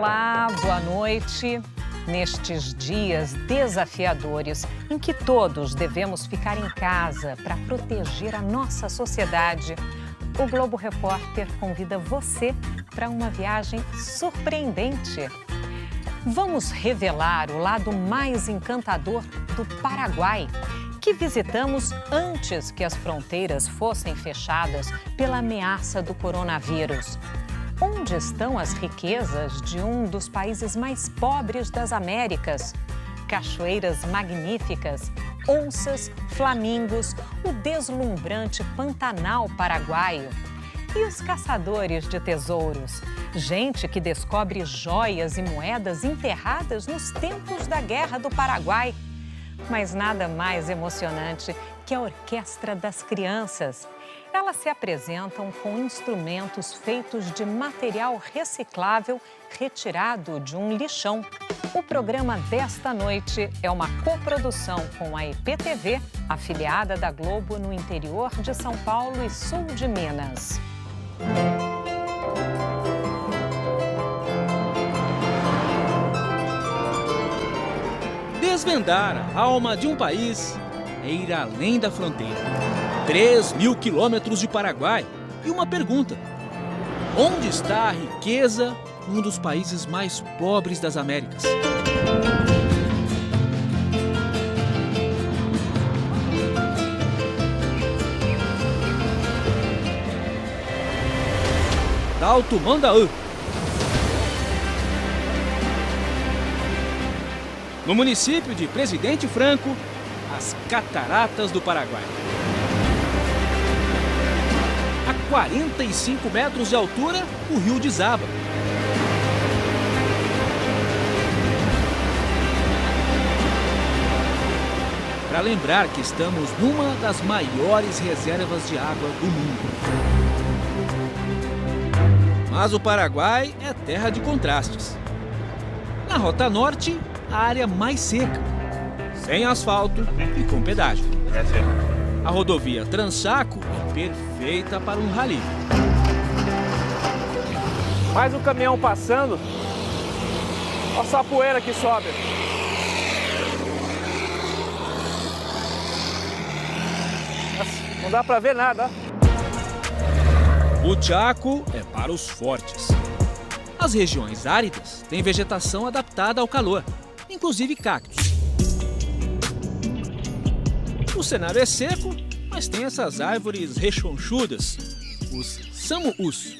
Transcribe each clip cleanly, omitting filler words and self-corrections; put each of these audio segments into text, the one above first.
Olá, boa noite. Nestes dias desafiadores em que todos devemos ficar em casa para proteger a nossa sociedade, o Globo Repórter convida você para uma viagem surpreendente. Vamos revelar o lado mais encantador do Paraguai, que visitamos antes que as fronteiras fossem fechadas pela ameaça do coronavírus. Onde estão as riquezas de um dos países mais pobres das Américas? Cachoeiras magníficas, onças, flamingos, o deslumbrante Pantanal paraguaio. E os caçadores de tesouros? Gente que descobre joias e moedas enterradas nos tempos da Guerra do Paraguai. Mas nada mais emocionante que a Orquestra das Crianças. Elas se apresentam com instrumentos feitos de material reciclável retirado de um lixão. O programa desta noite é uma coprodução com a IPTV, afiliada da Globo no interior de São Paulo e sul de Minas. Desvendar a alma de um país é ir além da fronteira. 3.000 quilômetros de Paraguai. E uma pergunta: onde está a riqueza em um dos países mais pobres das Américas? Alto Mandaú. No município de Presidente Franco, as Cataratas do Paraguai. A 45 metros de altura, o rio desaba. Para lembrar que estamos numa das maiores reservas de água do mundo. Mas o Paraguai é terra de contrastes. Na Rota Norte, a área mais seca, sem asfalto e com pedágio. A rodovia Transchaco é perfeita para um rally. Mais um caminhão passando. Olha só a poeira que sobe. Nossa, não dá para ver nada. O Chaco é para os fortes. As regiões áridas têm vegetação adaptada ao calor, inclusive cactos. O cenário é seco, mas tem essas árvores rechonchudas, os samuús.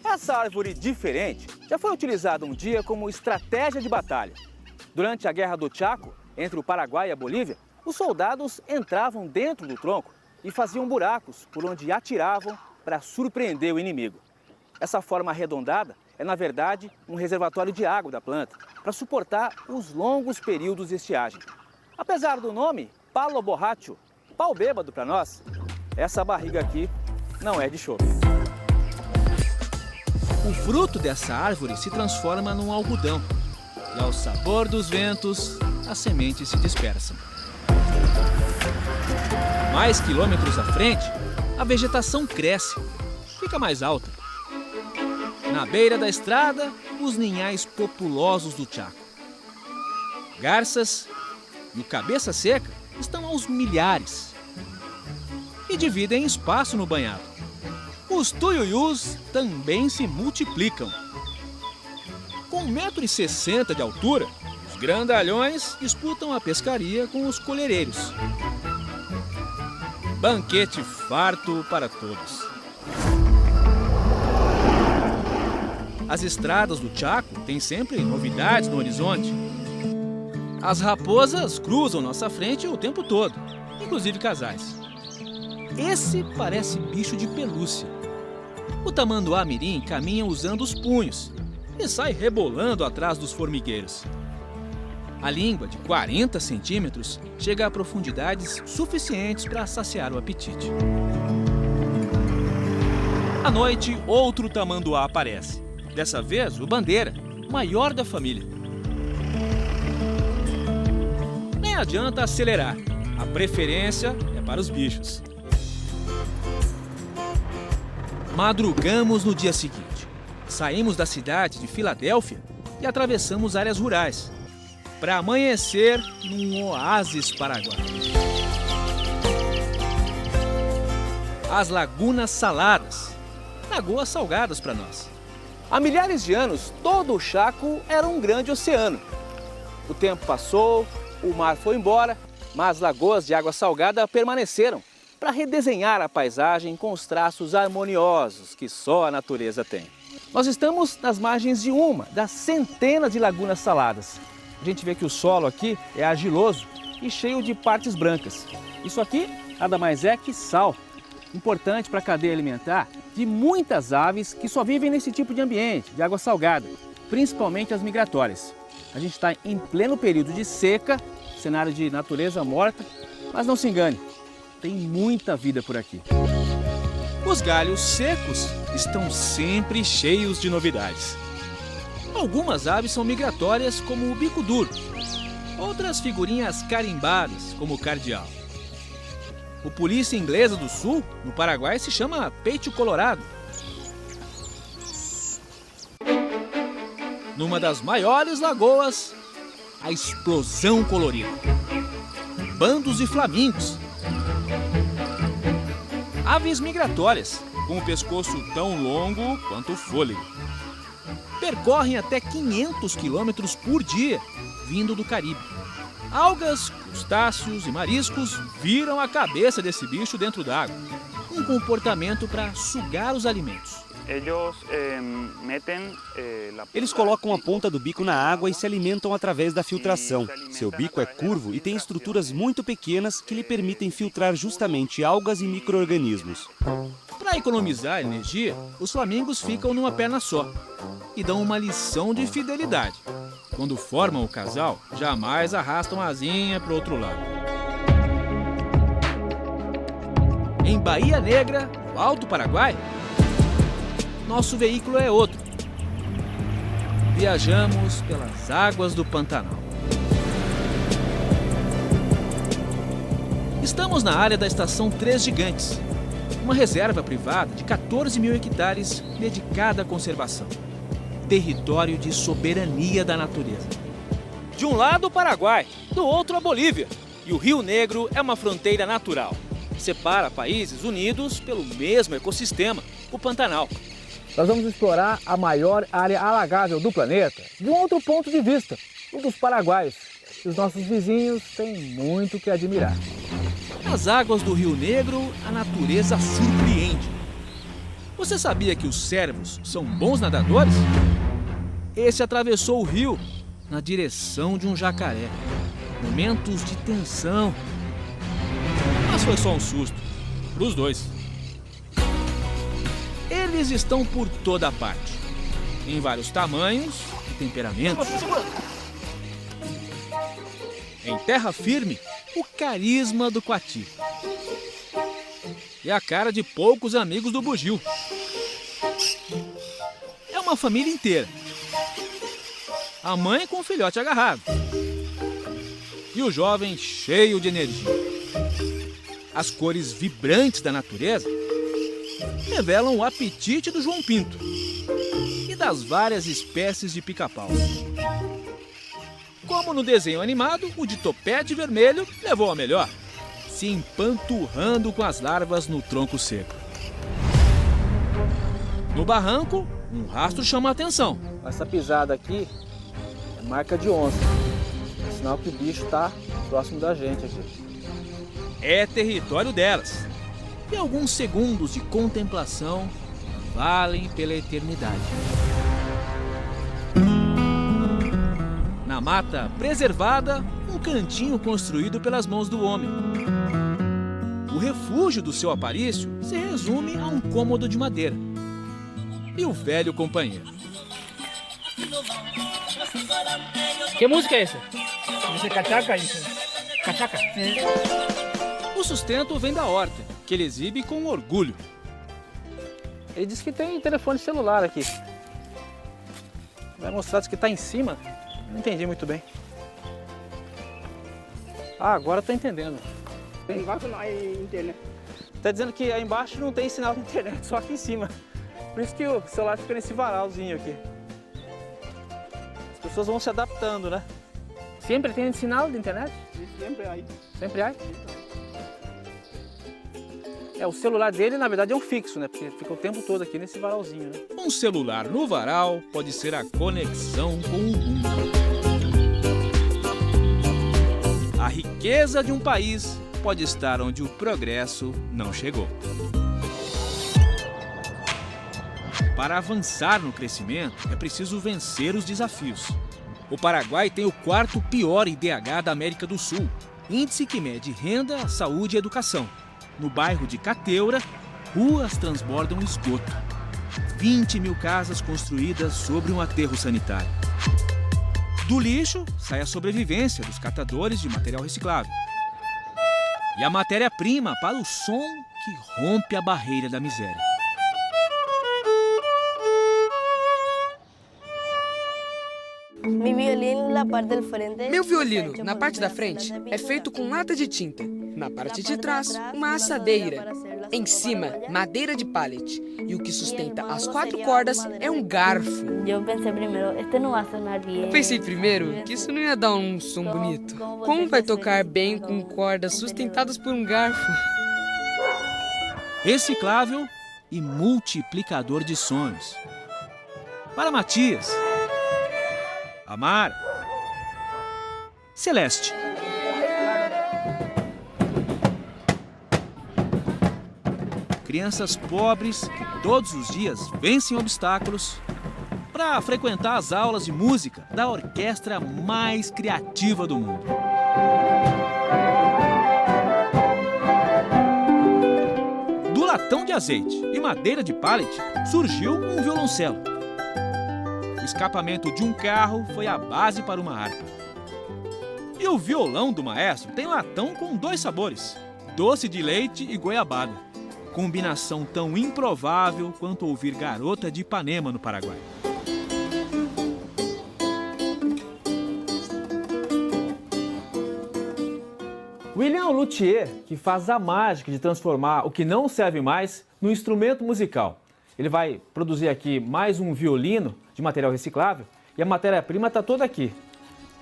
Essa árvore diferente já foi utilizada um dia como estratégia de batalha. Durante a Guerra do Chaco, entre o Paraguai e a Bolívia, os soldados entravam dentro do tronco e faziam buracos por onde atiravam para surpreender o inimigo. Essa forma arredondada é, na verdade, um reservatório de água da planta para suportar os longos períodos de estiagem. Apesar do nome, palo borracho, pau bêbado para nós, essa barriga aqui não é de chope. O fruto dessa árvore se transforma num algodão e, ao sabor dos ventos, as sementes se dispersam. Mais quilômetros à frente, a vegetação cresce, fica mais alta. Na beira da estrada, os ninhais populosos do Chaco. Garças e o cabeça seca estão aos milhares e dividem espaço no banhado. Os tuiuius também se multiplicam. Com 1,60 m de altura, os grandalhões disputam a pescaria com os colhereiros. Banquete farto para todos. As estradas do Chaco têm sempre novidades no horizonte. As raposas cruzam nossa frente o tempo todo, inclusive casais. Esse parece bicho de pelúcia. O tamanduá mirim caminha usando os punhos e sai rebolando atrás dos formigueiros. A língua, de 40 centímetros, chega a profundidades suficientes para saciar o apetite. À noite, outro tamanduá aparece. Dessa vez, o bandeira, o maior da família. Nem adianta acelerar. A preferência é para os bichos. Madrugamos no dia seguinte. Saímos da cidade de Filadélfia e atravessamos áreas rurais, para amanhecer num oásis paraguaio. As Lagunas Saladas, lagoas salgadas para nós. Há milhares de anos, todo o Chaco era um grande oceano. O tempo passou, o mar foi embora, mas lagoas de água salgada permaneceram para redesenhar a paisagem com os traços harmoniosos que só a natureza tem. Nós estamos nas margens de uma das centenas de lagunas saladas. A gente vê que o solo aqui é argiloso e cheio de partes brancas. Isso aqui nada mais é que sal, importante para a cadeia alimentar de muitas aves que só vivem nesse tipo de ambiente, de água salgada, principalmente as migratórias. A gente está em pleno período de seca, cenário de natureza morta, mas não se engane, tem muita vida por aqui. Os galhos secos estão sempre cheios de novidades. Algumas aves são migratórias, como o bico duro. Outras figurinhas carimbadas, como o cardeal. O polícia inglesa do sul, no Paraguai, se chama peito colorado. Numa das maiores lagoas, a explosão colorida. Bandos de flamingos. Aves migratórias, com o pescoço tão longo quanto o fôlego. Percorrem até 500 quilômetros por dia, vindo do Caribe. Algas, crustáceos e mariscos viram a cabeça desse bicho dentro d'água. Um comportamento para sugar os alimentos. Eles colocam a ponta do bico na água e se alimentam através da filtração. Seu bico é curvo e tem estruturas muito pequenas que lhe permitem filtrar justamente algas e micro-organismos. Para economizar energia, os flamingos ficam numa perna só e dão uma lição de fidelidade. Quando formam o casal, jamais arrastam a asinha para o outro lado. Em Bahia Negra, no Alto Paraguai, nosso veículo é outro. Viajamos pelas águas do Pantanal. Estamos na área da Estação Três Gigantes, uma reserva privada de 14 mil hectares dedicada à conservação. Território de soberania da natureza. De um lado o Paraguai, do outro a Bolívia. E o Rio Negro é uma fronteira natural. Separa países unidos pelo mesmo ecossistema, o Pantanal. Nós vamos explorar a maior área alagável do planeta de um outro ponto de vista, o dos paraguaios. E os nossos vizinhos têm muito que admirar. Nas águas do Rio Negro, a natureza surpreende. Você sabia que os cervos são bons nadadores? Esse atravessou o rio na direção de um jacaré. Momentos de tensão. Mas foi só um susto, para os dois. Eles estão por toda parte, em vários tamanhos e temperamentos. Em terra firme, o carisma do coati. E a cara de poucos amigos do bugio. É uma família inteira. A mãe com o filhote agarrado. E o jovem cheio de energia. As cores vibrantes da natureza revelam o apetite do João Pinto e das várias espécies de pica-pau. Como no desenho animado, o de topete vermelho levou a melhor, se empanturrando com as larvas no tronco seco. No barranco, um rastro chama a atenção. Essa pisada aqui é marca de onça. É sinal que o bicho está próximo da gente aqui. É território delas. E alguns segundos de contemplação valem pela eternidade. Na mata preservada, um cantinho construído pelas mãos do homem. O refúgio do seu Aparício se resume a um cômodo de madeira. E o velho companheiro. Que música é essa? Dice cachaca, dice. Cachaca. O sustento vem da horta, que ele exibe com orgulho. Ele disse que tem telefone celular aqui. Vai mostrar que está em cima? Não entendi muito bem. Ah, agora estou entendendo. Embaixo não há internet. Está dizendo que aí embaixo não tem sinal de internet, só aqui em cima. Por isso que o celular fica nesse varalzinho aqui. As pessoas vão se adaptando, né? Sempre tem sinal de internet? Sempre aí. Sempre há? O celular dele, na verdade, é um fixo, né? Porque fica o tempo todo aqui nesse varalzinho, né? Um celular no varal pode ser a conexão com o mundo. A riqueza de um país pode estar onde o progresso não chegou. Para avançar no crescimento, é preciso vencer os desafios. O Paraguai tem o 4º pior IDH da América do Sul, índice que mede renda, saúde e educação. No bairro de Cateura, ruas transbordam esgoto. 20 mil casas construídas sobre um aterro sanitário. Do lixo sai a sobrevivência dos catadores de material reciclável. E a matéria-prima para o som que rompe a barreira da miséria. Meu violino, na parte da frente, é feito com lata de tinta. Na parte de trás, uma assadeira. Em cima, madeira de pallet. E o que sustenta as 4 cordas é um garfo. Pensei primeiro que isso não ia dar um som bonito. Como vai tocar bem com cordas sustentadas por um garfo? Reciclável e multiplicador de sonhos. Para Matias, Amara, Celeste. Crianças pobres que todos os dias vencem obstáculos para frequentar as aulas de música da orquestra mais criativa do mundo. Do latão de azeite e madeira de pallet surgiu um violoncelo. O escapamento de um carro foi a base para uma harpa. E o violão do maestro tem latão com 2 sabores, doce de leite e goiabada. Combinação tão improvável quanto ouvir Garota de Ipanema no Paraguai. William é um luthier que faz a mágica de transformar o que não serve mais num instrumento musical. Ele vai produzir aqui mais um violino de material reciclável e a matéria-prima está toda aqui.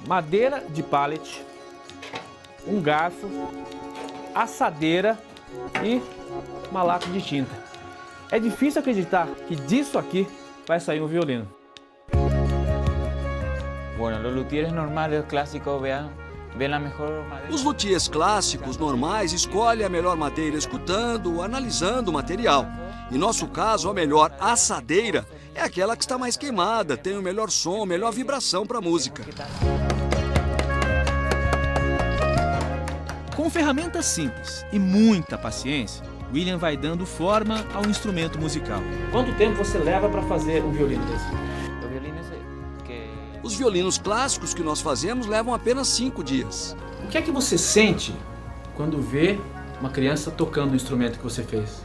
Madeira de pallet, um garfo, assadeira e uma lata de tinta. É difícil acreditar que disso aqui vai sair um violino. Os luthiers clássicos normais escolhem a melhor madeira escutando, analisando o material. Em nosso caso, a melhor assadeira é aquela que está mais queimada, tem o melhor som, melhor vibração para a música. Com ferramentas simples e muita paciência, William vai dando forma ao instrumento musical. Quanto tempo você leva para fazer um violino desse? Os violinos clássicos que nós fazemos levam apenas 5 dias. O que é que você sente quando vê uma criança tocando o instrumento que você fez?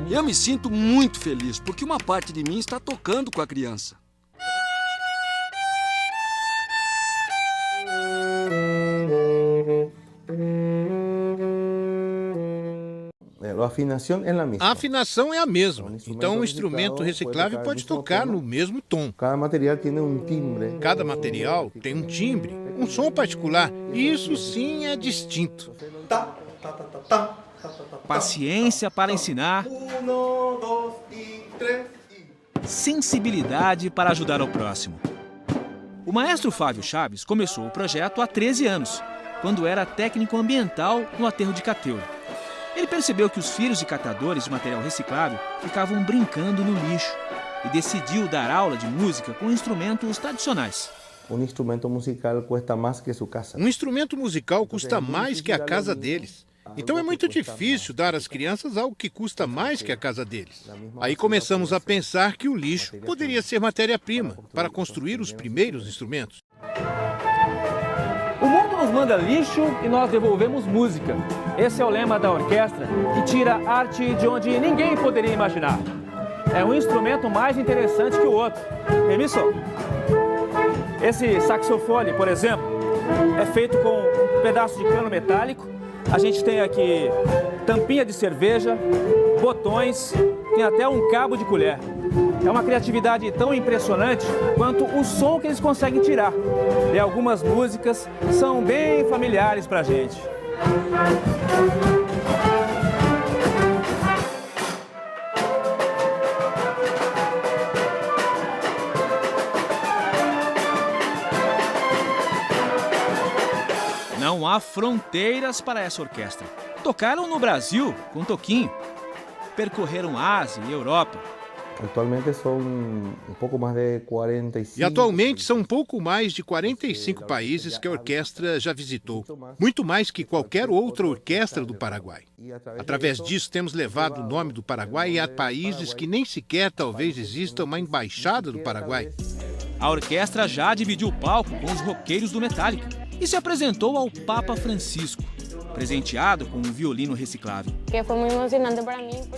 Eu me sinto muito feliz porque uma parte de mim está tocando com a criança. A afinação é a mesma, então o instrumento reciclável pode tocar no mesmo tom. Cada material tem um timbre, um som particular, e isso sim é distinto. Paciência para ensinar, sensibilidade para ajudar ao próximo. O maestro Fábio Chaves começou o projeto há 13 anos, quando era técnico ambiental no aterro de Cateura. Ele percebeu que os filhos de catadores de material reciclável ficavam brincando no lixo e decidiu dar aula de música com instrumentos tradicionais. Um instrumento musical custa mais que a casa deles. Então é muito difícil dar às crianças algo que custa mais que a casa deles. Aí começamos a pensar que o lixo poderia ser matéria-prima para construir os primeiros instrumentos. O mundo nos manda lixo e nós devolvemos música. Esse é o lema da orquestra, que tira arte de onde ninguém poderia imaginar. É um instrumento mais interessante que o outro. Permisso? Esse saxofone, por exemplo, é feito com um pedaço de cano metálico. A gente tem aqui tampinha de cerveja, botões, tem até um cabo de colher. É uma criatividade tão impressionante quanto o som que eles conseguem tirar. E algumas músicas são bem familiares pra gente. Não há fronteiras para essa orquestra. Tocaram no Brasil com Toquinho. Percorreram Ásia e Europa. Atualmente são um pouco mais de 45. E atualmente são um pouco mais de 45 países que a orquestra já visitou. Muito mais que qualquer outra orquestra do Paraguai. Através disso, temos levado o nome do Paraguai a países que nem sequer talvez exista uma embaixada do Paraguai. A orquestra já dividiu o palco com os roqueiros do Metallica e se apresentou ao Papa Francisco, presenteado com um violino reciclável.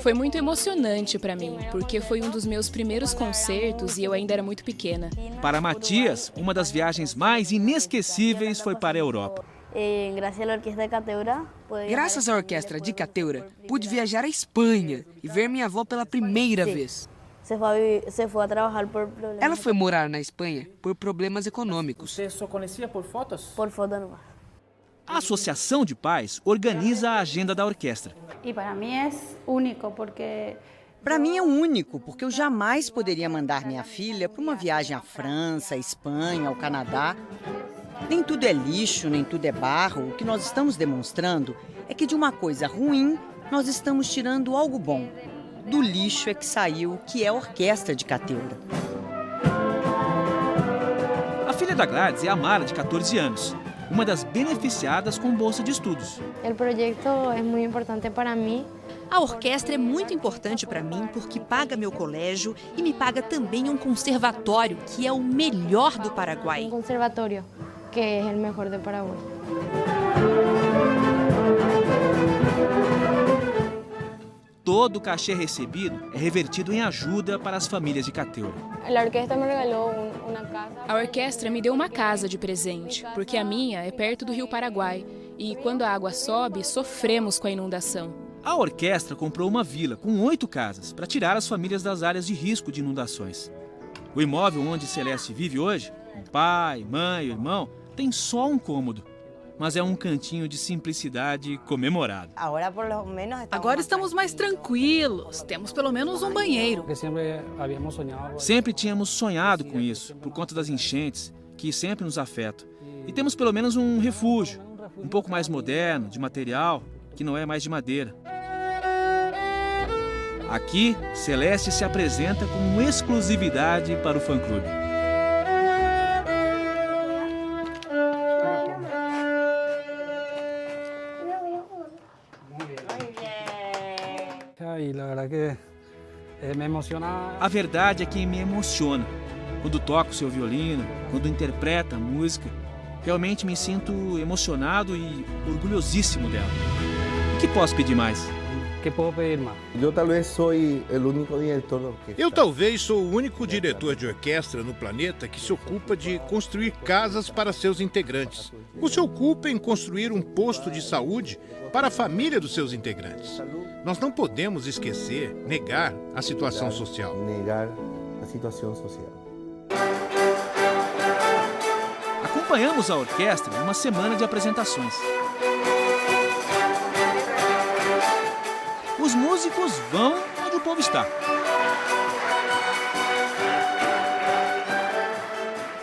Foi muito emocionante para mim, porque foi um dos meus primeiros concertos e eu ainda era muito pequena. Para Matias, uma das viagens mais inesquecíveis foi para a Europa. Graças à orquestra de Cateura, pude viajar à Espanha e ver minha avó pela primeira vez. Ela foi morar na Espanha por problemas econômicos. Você só conhecia por fotos? Por foto no. A Associação de Pais organiza a agenda da orquestra. E para mim é único, porque... Para mim é único, porque eu jamais poderia mandar minha filha para uma viagem à França, à Espanha, ao Canadá. Nem tudo é lixo, nem tudo é barro. O que nós estamos demonstrando é que de uma coisa ruim, nós estamos tirando algo bom. Do lixo é que saiu o que é a Orquestra de Cateura. A filha da Gladys é a Mara, de 14 anos, uma das beneficiadas com bolsa de estudos. O projeto é muito importante para mim. A orquestra é muito importante para mim porque paga meu colégio e me paga também um conservatório, que é o melhor do Paraguai. Um conservatório, que é o melhor do Paraguai. Todo o cachê recebido é revertido em ajuda para as famílias de Cateura. A orquestra me deu uma casa de presente, porque a minha é perto do Rio Paraguai e quando a água sobe, sofremos com a inundação. A orquestra comprou uma vila com 8 casas para tirar as famílias das áreas de risco de inundações. O imóvel onde Celeste vive hoje, com pai, mãe e irmão, tem só um cômodo. Mas é um cantinho de simplicidade comemorado. Agora estamos mais tranquilos, temos pelo menos um banheiro. Sempre tínhamos sonhado com isso, por conta das enchentes, que sempre nos afetam. E temos pelo menos um refúgio, um pouco mais moderno, de material, que não é mais de madeira. Aqui, Celeste se apresenta com exclusividade para o fã-clube. A verdade é que me emociona. Quando toco seu violino, quando interpreta a música, realmente me sinto emocionado e orgulhosíssimo dela. O que posso pedir mais? Eu talvez sou o único diretor de orquestra no planeta que se ocupa de construir casas para seus integrantes. Ou se ocupa em construir um posto de saúde para a família dos seus integrantes. Nós não podemos esquecer, negar a situação social. Acompanhamos a orquestra em uma semana de apresentações. Os músicos vão onde o povo está.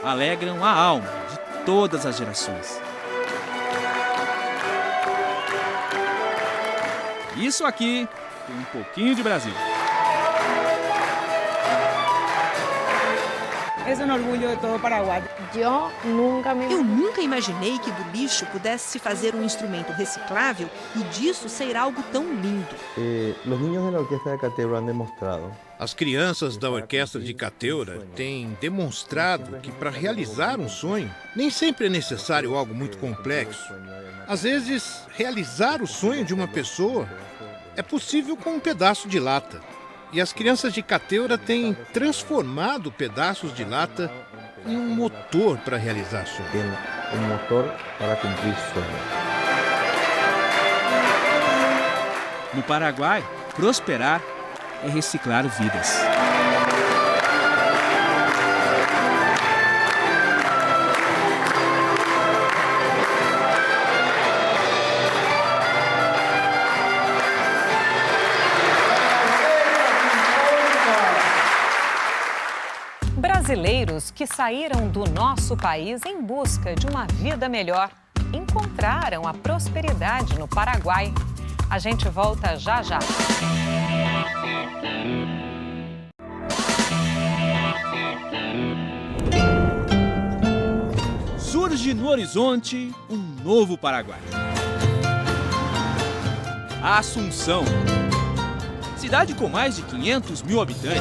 Alegram a alma de todas as gerações. Isso aqui tem um pouquinho de Brasil. É um orgulho de todo o Paraguai. Eu nunca imaginei que do lixo pudesse se fazer um instrumento reciclável e disso ser algo tão lindo. As crianças da Orquestra de Cateura têm demonstrado que para realizar um sonho nem sempre é necessário algo muito complexo. Às vezes, realizar o sonho de uma pessoa é possível com um pedaço de lata. E as crianças de Cateura têm transformado pedaços de lata em um motor para realizar sonhos. Um motor para cumprir sonhos. No Paraguai, prosperar é reciclar vidas. Brasileiros que saíram do nosso país em busca de uma vida melhor encontraram a prosperidade no Paraguai. A gente volta já já. Surge no horizonte um novo Paraguai. Assunção, cidade com mais de 500 mil habitantes,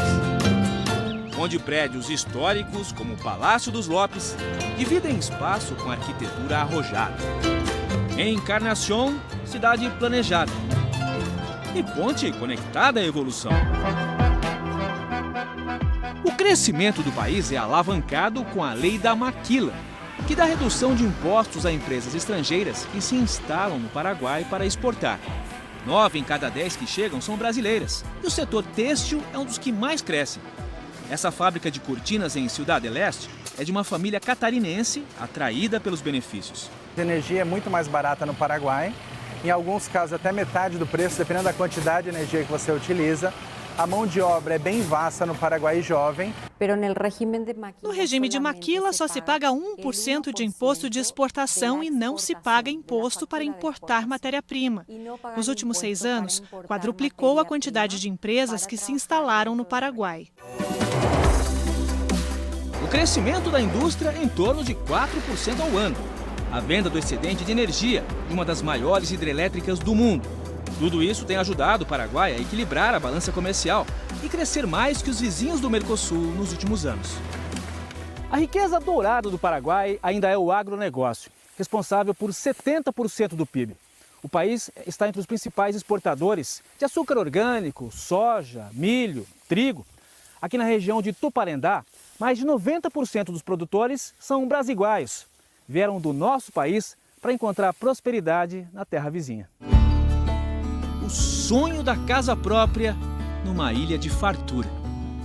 onde prédios históricos, como o Palácio dos Lopes, dividem espaço com arquitetura arrojada. Encarnación, cidade planejada. E ponte conectada à evolução. O crescimento do país é alavancado com a lei da maquila, que dá redução de impostos a empresas estrangeiras que se instalam no Paraguai para exportar. 9 em cada 10 que chegam são brasileiras, e o setor têxtil é um dos que mais cresce. Essa fábrica de cortinas em Ciudad del Este é de uma família catarinense atraída pelos benefícios. A energia é muito mais barata no Paraguai, em alguns casos até metade do preço, dependendo da quantidade de energia que você utiliza. A mão de obra é bem vasta no Paraguai jovem. No regime de maquila, só se paga 1% de imposto de exportação e não se paga imposto para importar matéria-prima. Nos últimos 6 anos, quadruplicou a quantidade de empresas que se instalaram no Paraguai. O crescimento da indústria é em torno de 4% ao ano. A venda do excedente de energia de uma das maiores hidrelétricas do mundo. Tudo isso tem ajudado o Paraguai a equilibrar a balança comercial e crescer mais que os vizinhos do Mercosul nos últimos anos. A riqueza dourada do Paraguai ainda é o agronegócio, responsável por 70% do PIB. O país está entre os principais exportadores de açúcar orgânico, soja, milho, trigo. Aqui na região de Tuparendá, mais de 90% dos produtores são brasiguaios. Vieram do nosso país para encontrar prosperidade na terra vizinha. O sonho da casa própria numa ilha de fartura.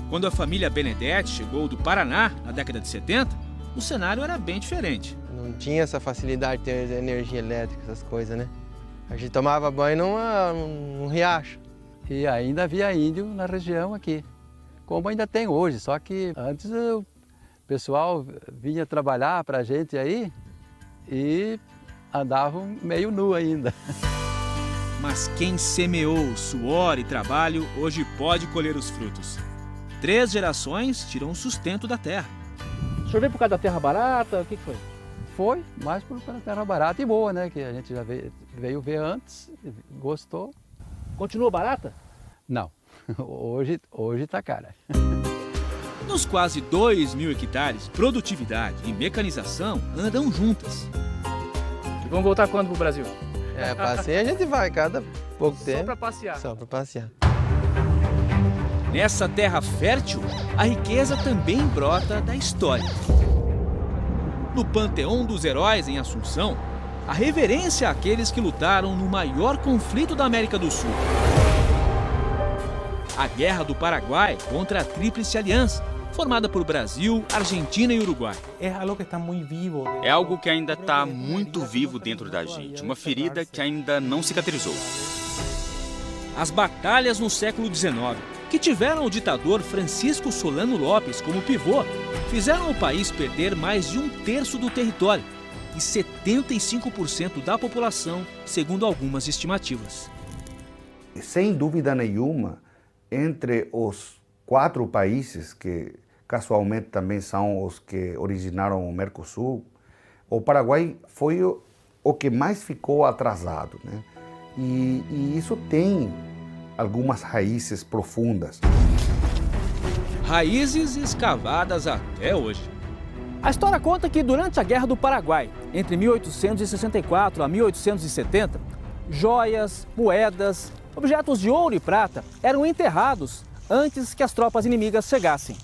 Quando a família Benedetti chegou do Paraná na década de 70, o cenário era bem diferente. Não tinha essa facilidade de ter energia elétrica, essas coisas, né? A gente tomava banho num riacho. E ainda havia índio na região aqui, como ainda tem hoje, só que antes o pessoal vinha trabalhar para a gente aí e andavam meio nu ainda. Mas quem semeou suor e trabalho hoje pode colher os frutos. 3 gerações tiram o sustento da terra. O senhor veio por causa da terra barata? O que foi? Foi, mais pela terra barata e boa, né? Que a gente já veio ver antes, gostou. Continua barata? Não, hoje está cara. Nos quase 2.000 hectares, produtividade e mecanização andam juntas. E vamos voltar quando pro Brasil? Passeio a gente vai cada pouco tempo. Só para passear? Só para passear. Nessa terra fértil, a riqueza também brota da história. No Panteão dos Heróis em Assunção, a reverência àqueles que lutaram no maior conflito da América do Sul. A Guerra do Paraguai contra a Tríplice Aliança, formada por Brasil, Argentina e Uruguai. É algo que ainda está muito vivo dentro da gente, uma ferida que ainda não cicatrizou. As batalhas no século XIX, que tiveram o ditador Francisco Solano Lopes como pivô, fizeram o país perder mais de 1/3 do território e 75% da população, segundo algumas estimativas. Sem dúvida nenhuma, entre os 4 países que casualmente também são os que originaram o Mercosul, o Paraguai foi o que mais ficou atrasado, né? E isso tem algumas raízes profundas. Raízes escavadas até hoje. A história conta que durante a Guerra do Paraguai, entre 1864 a 1870, joias, moedas, objetos de ouro e prata eram enterrados antes que as tropas inimigas chegassem.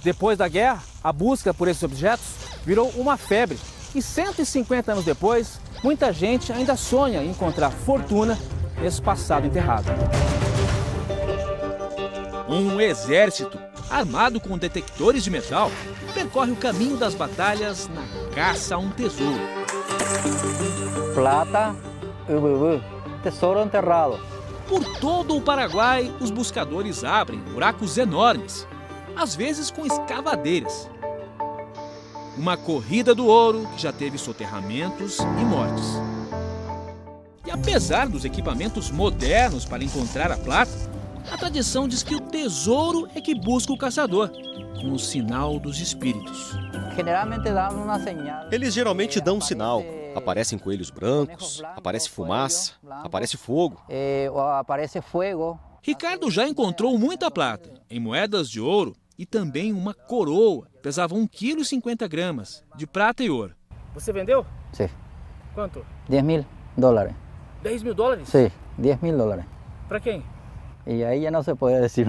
Depois da guerra, a busca por esses objetos virou uma febre e 150 anos depois, muita gente ainda sonha em encontrar fortuna esse passado enterrado. Um exército, armado com detectores de metal, percorre o caminho das batalhas na caça a um tesouro. Plata, tesouro enterrado. Por todo o Paraguai, os buscadores abrem buracos enormes, às vezes com escavadeiras. Uma corrida do ouro que já teve soterramentos e mortes. E apesar dos equipamentos modernos para encontrar a plata, a tradição diz que o tesouro é que busca o caçador, com o sinal dos espíritos. Eles geralmente dão um sinal. Aparecem coelhos brancos, aparece fumaça, aparece fogo. Aparece fogo. Ricardo já encontrou muita plata, em moedas de ouro e também uma coroa. Pesava 1,50 kg, de prata e ouro. Você vendeu? Sim. Quanto? $10,000. $10 mil? Sim, $10,000. Para quem? E aí já não se pode dizer.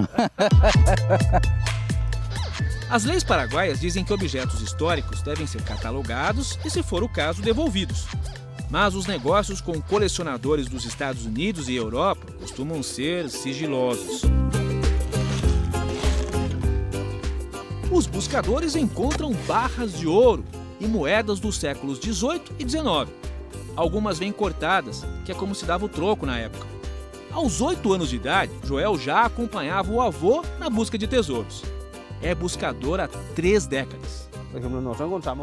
As leis paraguaias dizem que objetos históricos devem ser catalogados e, se for o caso, devolvidos. Mas os negócios com colecionadores dos Estados Unidos e Europa costumam ser sigilosos. Os buscadores encontram barras de ouro e moedas dos séculos XVIII e XIX. Algumas vêm cortadas, que é como se dava o troco na época. Aos 8 anos de idade, Joel já acompanhava o avô na busca de tesouros. É buscador há 3 décadas.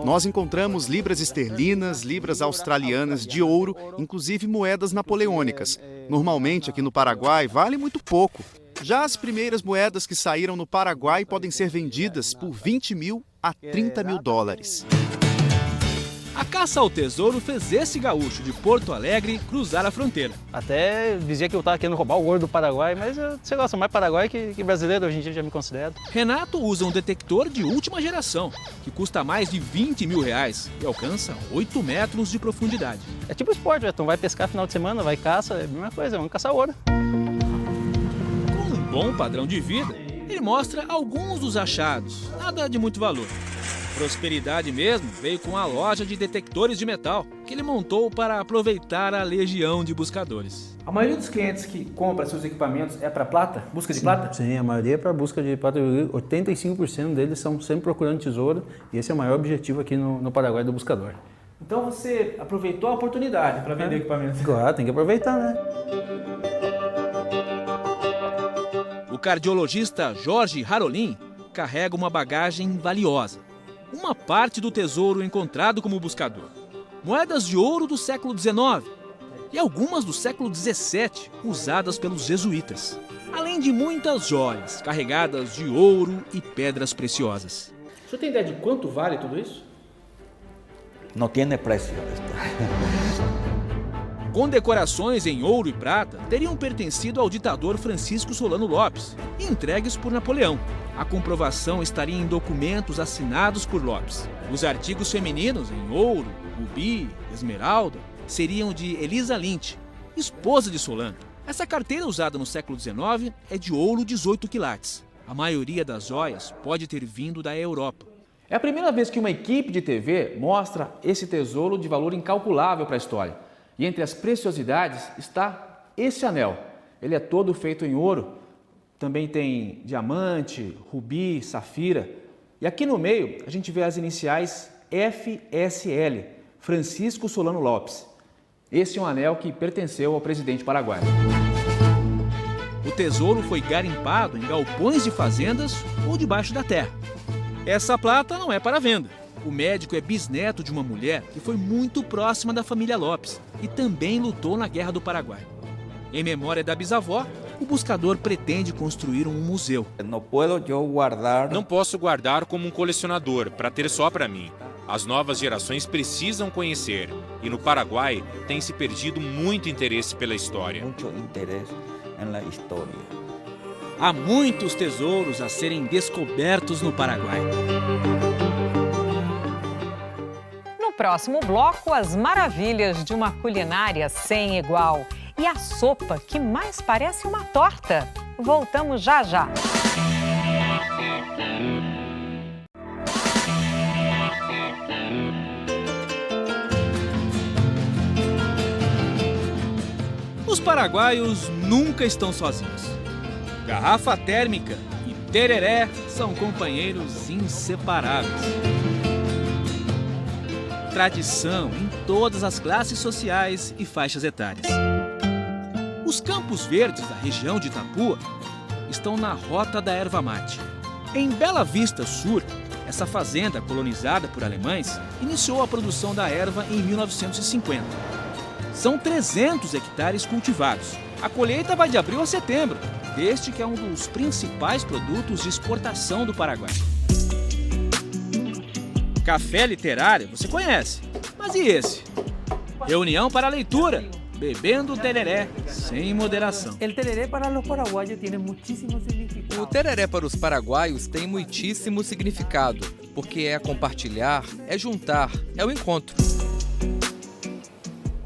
Nós encontramos libras esterlinas, libras australianas de ouro, inclusive moedas napoleônicas. Normalmente, aqui no Paraguai, vale muito pouco. Já as primeiras moedas que saíram no Paraguai podem ser vendidas por $20 mil a $30 mil. A caça ao tesouro fez esse gaúcho de Porto Alegre cruzar a fronteira. Até dizia que eu estava querendo roubar o ouro do Paraguai, mas você gosta mais Paraguai que brasileiro, hoje em dia já me considero. Renato usa um detector de última geração, que custa mais de $20 mil e alcança 8 metros de profundidade. É tipo esporte, então vai pescar final de semana, vai caça, é a mesma coisa, vamos caçar ouro. Com um bom padrão de vida, ele mostra alguns dos achados, nada de muito valor. Prosperidade mesmo veio com a loja de detectores de metal, que ele montou para aproveitar a legião de buscadores. A maioria dos clientes que compra seus equipamentos é para plata? Busca de plata? Sim, a maioria é para busca de plata. 85% deles são sempre procurando tesouro e esse é o maior objetivo aqui no Paraguai do buscador. Então você aproveitou a oportunidade para vender equipamentos? Claro, tem que aproveitar, né? O cardiologista Jorge Harolin carrega uma bagagem valiosa. Uma parte do tesouro encontrado como buscador. Moedas de ouro do século XIX e algumas do século XVII, usadas pelos jesuítas. Além de muitas joias carregadas de ouro e pedras preciosas. O senhor tem ideia de quanto vale tudo isso? Não tem preço. Condecorações em ouro e prata teriam pertencido ao ditador Francisco Solano Lopes e entregues por Napoleão. A comprovação estaria em documentos assinados por Lopes. Os artigos femininos em ouro, rubi, esmeralda, seriam de Elisa Lynch, esposa de Solano. Essa carteira usada no século XIX é de ouro 18 quilates. A maioria das joias pode ter vindo da Europa. É a primeira vez que uma equipe de TV mostra esse tesouro de valor incalculável para a história. E entre as preciosidades está esse anel. Ele é todo feito em ouro. Também tem diamante, rubi, safira. E aqui no meio a gente vê as iniciais FSL, Francisco Solano Lopes. Esse é um anel que pertenceu ao presidente paraguaio. O tesouro foi garimpado em galpões de fazendas ou debaixo da terra. Essa plata não é para venda. O médico é bisneto de uma mulher que foi muito próxima da família Lopes e também lutou na Guerra do Paraguai. Em memória da bisavó, o buscador pretende construir um museu. Não posso guardar como um colecionador, para ter só para mim. As novas gerações precisam conhecer. E no Paraguai tem se perdido muito interesse pela história. Há muitos tesouros a serem descobertos no Paraguai. No próximo bloco, as maravilhas de uma culinária sem igual. E a sopa que mais parece uma torta. Voltamos já já. Os paraguaios nunca estão sozinhos. Garrafa térmica e tereré são companheiros inseparáveis. Tradição em todas as classes sociais e faixas etárias. Os campos verdes da região de Itapúa estão na rota da erva mate. Em Bela Vista Sur, essa fazenda colonizada por alemães iniciou a produção da erva em 1950. São 300 hectares cultivados. A colheita vai de abril a setembro, este que é um dos principais produtos de exportação do Paraguai. Café literário você conhece, mas e esse? Reunião para a leitura, bebendo tereré sem moderação. O tereré para os paraguaios tem muitíssimo significado. O tereré para os paraguaios tem muitíssimo significado, porque é compartilhar, é juntar, é o encontro.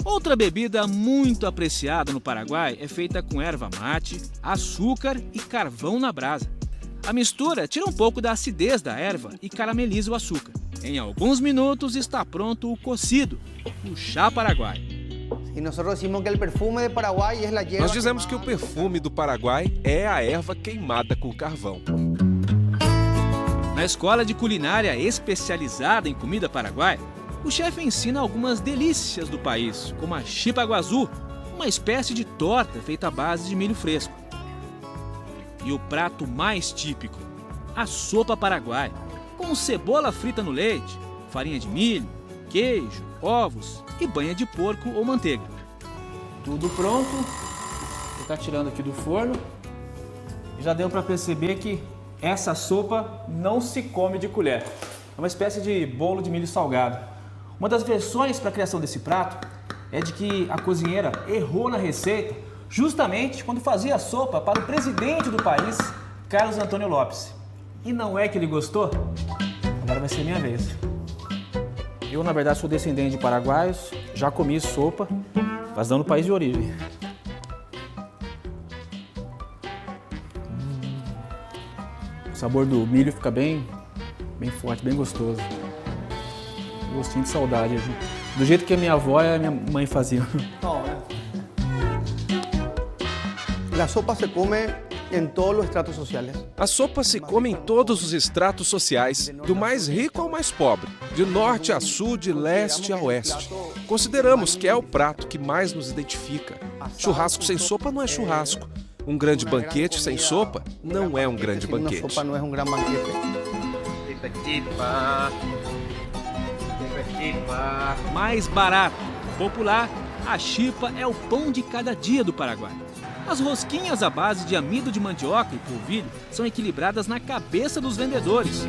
Outra bebida muito apreciada no Paraguai é feita com erva mate, açúcar e carvão na brasa. A mistura tira um pouco da acidez da erva e carameliza o açúcar. Em alguns minutos está pronto o cocido, o chá paraguaio. Nós dizemos que o perfume do Paraguai é a erva queimada com carvão. Na escola de culinária especializada em comida paraguaia, o chefe ensina algumas delícias do país, como a chipa guazú, uma espécie de torta feita à base de milho fresco. E o prato mais típico, a sopa paraguaia, com cebola frita no leite, farinha de milho, queijo, ovos e banha de porco ou manteiga. Tudo pronto. Vou estar tirando aqui do forno. Já deu para perceber que essa sopa não se come de colher. É uma espécie de bolo de milho salgado. Uma das versões para a criação desse prato é de que a cozinheira errou na receita justamente quando fazia a sopa para o presidente do país, Carlos Antônio Lopes. E não é que ele gostou? Agora vai ser minha vez. Eu, na verdade, sou descendente de paraguaios, já comi sopa, mas não no país de origem. O sabor do milho fica bem forte, bem gostoso. Um gostinho de saudade. Do jeito que a minha avó e a minha mãe faziam. A sopa se come em todos os estratos sociais. A sopa se come em todos os estratos sociais, do mais rico ao mais pobre, de norte a sul, de leste a oeste. Consideramos que é o prato que mais nos identifica. Churrasco sem sopa não é churrasco. Um grande banquete sem sopa não é um grande banquete. Sopa não é um grande banquete. Mais barato, popular, a chipa é o pão de cada dia do Paraguai. As rosquinhas à base de amido de mandioca e polvilho são equilibradas na cabeça dos vendedores.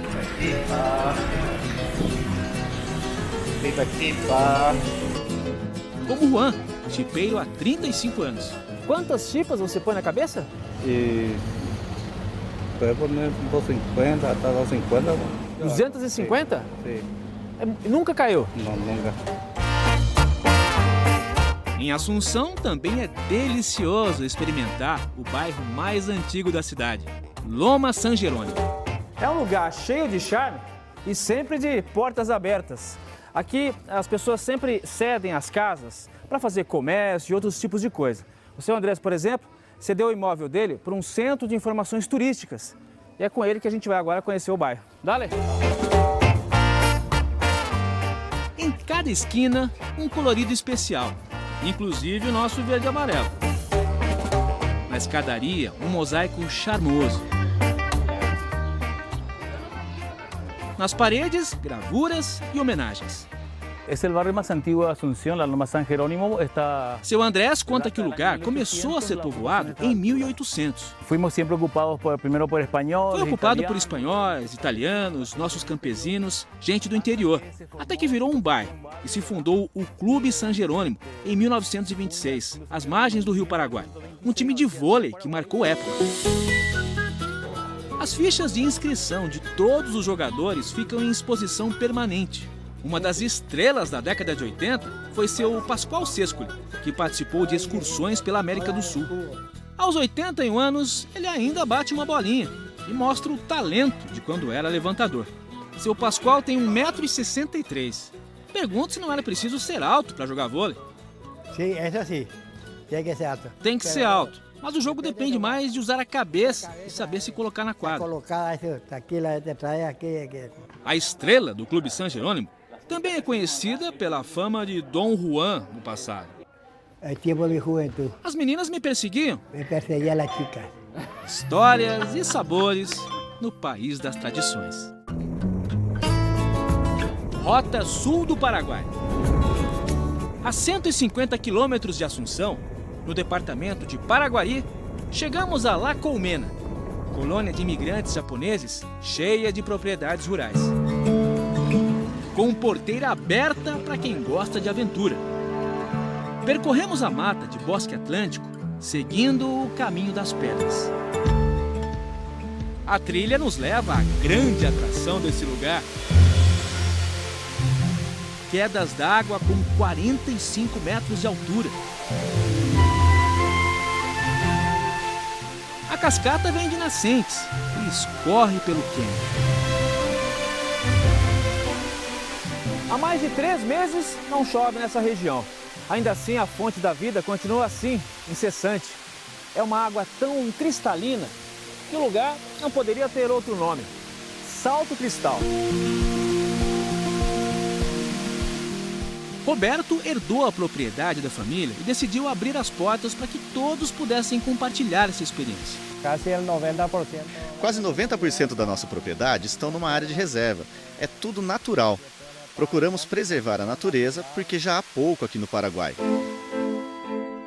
Como Juan, chipeiro há 35 anos. Quantas chipas você põe na cabeça? Puede poner 250 hasta 250. 250? Sim. Nunca caiu? Não, nunca. Em Assunção também é delicioso experimentar o bairro mais antigo da cidade, Loma San Jerônimo. É um lugar cheio de charme e sempre de portas abertas. Aqui as pessoas sempre cedem as casas para fazer comércio e outros tipos de coisa. O seu Andrés, por exemplo, cedeu o imóvel dele para um centro de informações turísticas. E é com ele que a gente vai agora conhecer o bairro. Dale! Em cada esquina, um colorido especial, inclusive o nosso verde e amarelo. Na escadaria, um mosaico charmoso. Nas paredes, gravuras e homenagens. É o bairro mais antigo de Asunción, a Loma San Jerónimo está... Seu Andrés conta que o lugar começou a ser povoado em 1800. Fomos sempre ocupados primeiro por espanhóis. Foi ocupado por espanhóis, italianos, nossos campesinos, gente do interior, até que virou um bairro e se fundou o Clube San Jerônimo em 1926, às margens do Rio Paraguai. Um time de vôlei que marcou época. As fichas de inscrição de todos os jogadores ficam em exposição permanente. Uma das estrelas da década de 80 foi seu Pascoal Sescoli, que participou de excursões pela América do Sul. Aos 81 anos, ele ainda bate uma bolinha e mostra o talento de quando era levantador. Seu Pascoal tem 1,63 m. Pergunto se não era preciso ser alto para jogar vôlei. Sim, é assim. Tem que ser alto. Tem que ser alto, mas o jogo depende mais de usar a cabeça e saber se colocar na quadra. A estrela do Clube San Jerônimo também é conhecida pela fama de Dom Juan no passado. É tempo de juventude. As meninas me perseguiam. Me perseguia a chica. Histórias e sabores no país das tradições. Rota sul do Paraguai. A 150 quilômetros de Assunção, no departamento de Paraguari, chegamos a La Colmena, colônia de imigrantes japoneses cheia de propriedades rurais. Com porteira aberta para quem gosta de aventura. Percorremos a mata de Bosque Atlântico, seguindo o caminho das pedras. A trilha nos leva à grande atração desse lugar. Quedas d'água com 45 metros de altura. A cascata vem de nascentes e escorre pelo cânion. Há mais de 3 meses não chove nessa região. Ainda assim, a fonte da vida continua assim, incessante. É uma água tão cristalina que o lugar não poderia ter outro nome. Salto Cristal. Roberto herdou a propriedade da família e decidiu abrir as portas para que todos pudessem compartilhar essa experiência. Quase 90% da nossa propriedade estão numa área de reserva. É tudo natural. Procuramos preservar a natureza porque já há pouco aqui no Paraguai.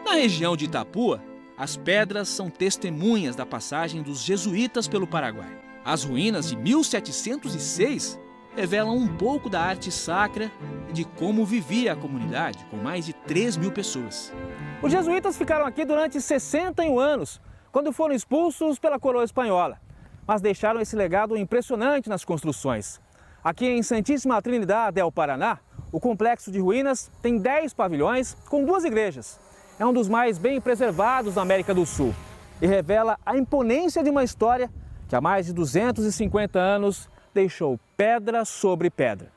Na região de Itapúa, as pedras são testemunhas da passagem dos jesuítas pelo Paraguai. As ruínas de 1706 revelam um pouco da arte sacra e de como vivia a comunidade, com mais de 3.000 pessoas. Os jesuítas ficaram aqui durante 61 anos, quando foram expulsos pela coroa espanhola. Mas deixaram esse legado impressionante nas construções. Aqui em Santíssima Trinidad del Paraná, o complexo de ruínas tem 10 pavilhões com 2 igrejas. É um dos mais bem preservados da América do Sul e revela a imponência de uma história que há mais de 250 anos deixou pedra sobre pedra.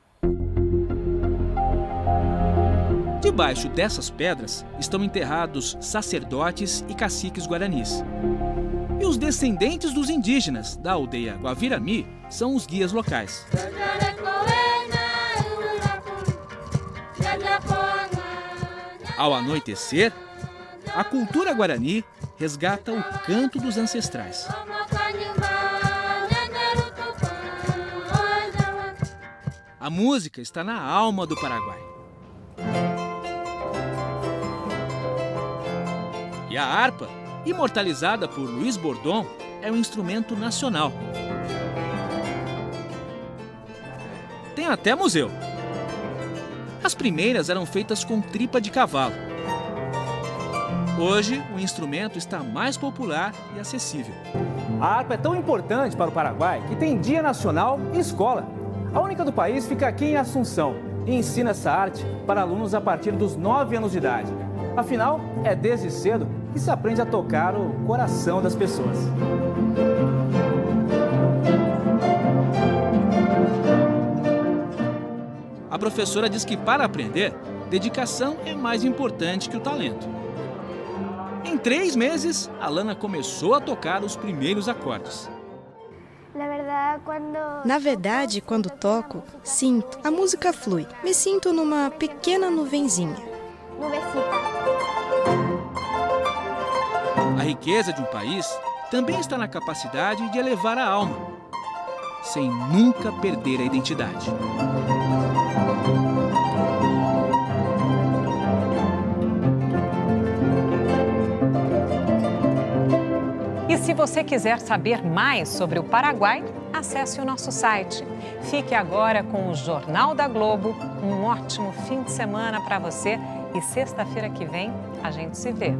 Debaixo dessas pedras estão enterrados sacerdotes e caciques guaranis. E os descendentes dos indígenas da aldeia Guavirami são os guias locais. Ao anoitecer, a cultura guarani resgata o canto dos ancestrais. A música está na alma do Paraguai. E a harpa, imortalizada por Luiz Bordon, é um instrumento nacional. Tem até museu. As primeiras eram feitas com tripa de cavalo. Hoje, o instrumento está mais popular e acessível. A harpa é tão importante para o Paraguai que tem dia nacional e escola. A única do país fica aqui em Assunção e ensina essa arte para alunos a partir dos 9 anos de idade. Afinal, é desde cedo que se aprende a tocar o coração das pessoas. A professora diz que para aprender, dedicação é mais importante que o talento. Em 3 meses, a Lana começou a tocar os primeiros acordes. Na verdade, quando toco, sinto, a música flui. Me sinto numa pequena nuvenzinha. A riqueza de um país também está na capacidade de elevar a alma, sem nunca perder a identidade. E se você quiser saber mais sobre o Paraguai, acesse o nosso site. Fique agora com o Jornal da Globo. Um ótimo fim de semana para você e sexta-feira que vem a gente se vê.